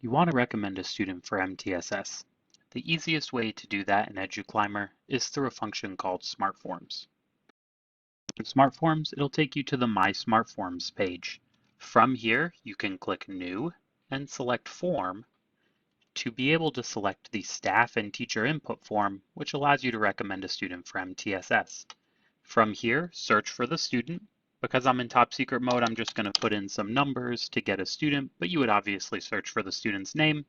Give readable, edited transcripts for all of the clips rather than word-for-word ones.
You want to recommend a student for MTSS. The easiest way to do that in eduClimber is through a function called SmartForms. In SmartForms, it'll take you to the My SmartForms page. From here, you can click New and select Form to be able to select the staff and teacher input form, which allows you to recommend a student for MTSS. From here, search for the student. Because I'm in top secret mode, I'm just going to put in some numbers to get a student, but you would obviously search for the student's name.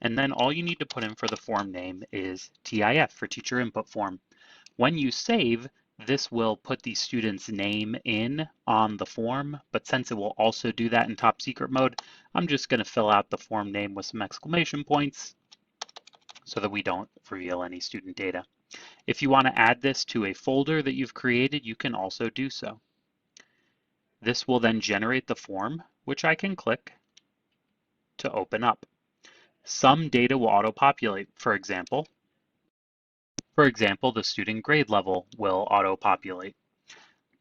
And then all you need to put in for the form name is TIF for teacher input form. When you save, this will put the student's name in on the form, but since it will also do that in top secret mode, I'm just going to fill out the form name with some exclamation points so that we don't reveal any student data. If you want to add this to a folder that you've created, you can also do so. This will then generate the form, which I can click to open up. Some data will auto-populate. For example, the student grade level will auto-populate.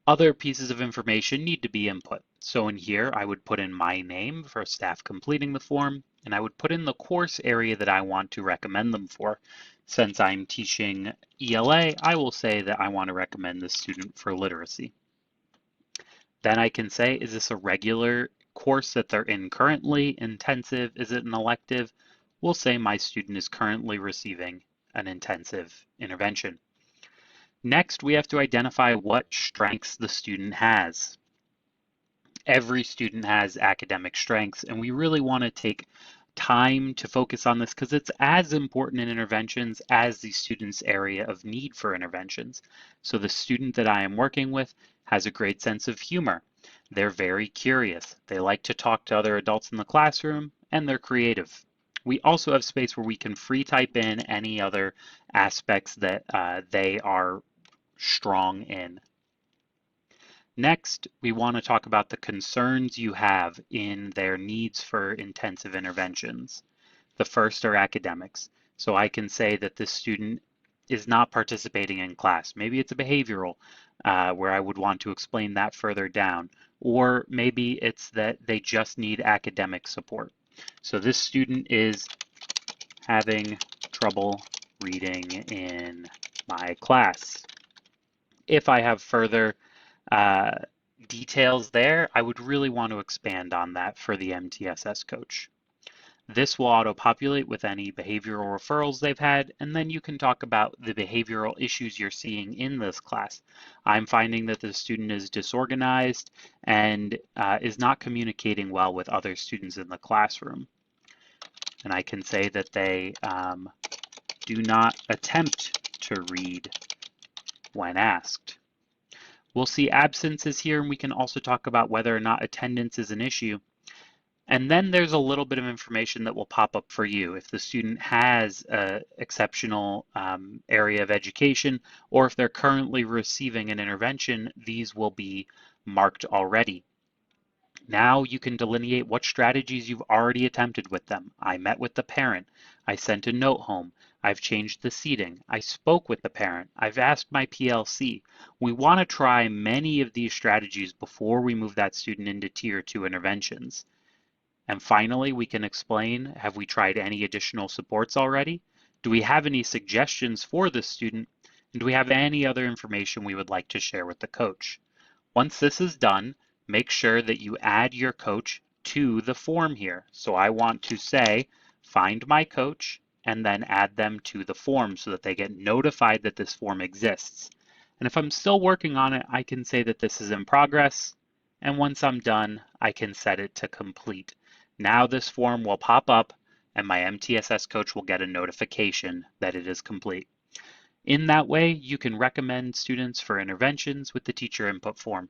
Other pieces of information need to be input. So in here, I would put in my name for staff completing the form, and I would put in the course area that I want to recommend them for. Since I'm teaching ELA, I will say that I want to recommend this student for literacy. Then I can say, is this a regular course that they're in currently, intensive, is it an elective? We'll say my student is currently receiving an intensive intervention. Next, we have to identify what strengths the student has. Every student has academic strengths, and we really want to take time to focus on this because it's as important in interventions as the student's area of need for interventions. So the student that I am working with has a great sense of humor. They're very curious. They like to talk to other adults in the classroom, and they're creative. We also have space where we can free type in any other aspects that they are strong in. Next, we want to talk about the concerns you have in their needs for intensive interventions. The first are academics. So I can say that this student is not participating in class. Maybe it's a behavioral where I would want to explain that further down. Or maybe it's that they just need academic support. So this student is having trouble reading in my class. If I have further details there, I would really want to expand on that for the MTSS coach. This will auto-populate with any behavioral referrals they've had, and then you can talk about the behavioral issues you're seeing in this class. I'm finding that the student is disorganized and is not communicating well with other students in the classroom. And I can say that they do not attempt to read when asked. We'll see absences here, and we can also talk about whether or not attendance is an issue. And then there's a little bit of information that will pop up for you. If the student has an exceptional area of education, or if they're currently receiving an intervention, these will be marked already. Now you can delineate what strategies you've already attempted with them. I met with the parent. I sent a note home. I've changed the seating. I spoke with the parent. I've asked my PLC. We want to try many of these strategies before we move that student into Tier 2 interventions. And finally, we can explain, have we tried any additional supports already? Do we have any suggestions for this student? And do we have any other information we would like to share with the coach? Once this is done, make sure that you add your coach to the form here. So I want to say, find my coach, and then add them to the form so that they get notified that this form exists. And if I'm still working on it, I can say that this is in progress. And once I'm done, I can set it to complete. Now this form will pop up and my MTSS coach will get a notification that it is complete. In that way, you can recommend students for interventions with the teacher input form.